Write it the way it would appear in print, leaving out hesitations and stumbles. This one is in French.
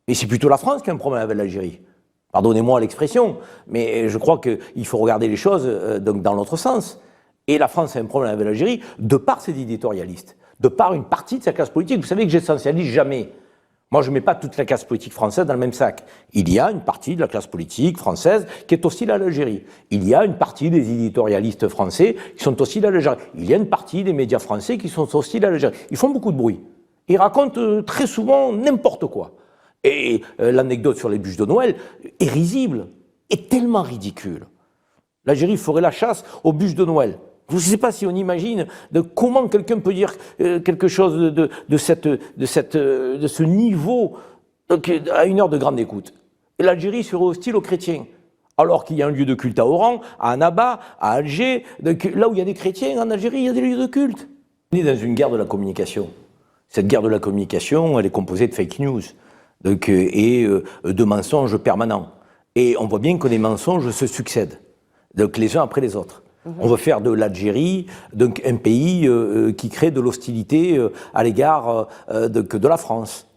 Mais c'est plutôt la France qui a un problème avec l'Algérie. Pardonnez-moi l'expression, mais je crois qu'il faut regarder les choses donc dans l'autre sens. Et la France a un problème avec l'Algérie de par ses éditorialistes, de par une partie de sa classe politique. Vous savez que j'essentialise jamais. Moi, je ne mets pas toute la classe politique française dans le même sac. Il y a une partie de la classe politique française qui est hostile à l'Algérie. Il y a une partie des éditorialistes français qui sont hostiles à l'Algérie. Il y a une partie des médias français qui sont hostiles à l'Algérie. Ils font beaucoup de bruit. Ils racontent très souvent n'importe quoi. Et l'anecdote sur les bûches de Noël est risible, est tellement ridicule. L'Algérie ferait la chasse aux bûches de Noël. Je ne sais pas si on imagine de comment quelqu'un peut dire quelque chose de ce niveau à une heure de grande écoute. L'Algérie serait hostile aux chrétiens, alors qu'il y a un lieu de culte à Oran, à Annaba, à Alger, là où il y a des chrétiens, en Algérie, il y a des lieux de culte. On est dans une guerre de la communication. Cette guerre de la communication, elle est composée de fake news et de mensonges permanents. Et on voit bien que les mensonges se succèdent, donc les uns après les autres. On veut faire de l'Algérie un pays qui crée de l'hostilité à l'égard de la France.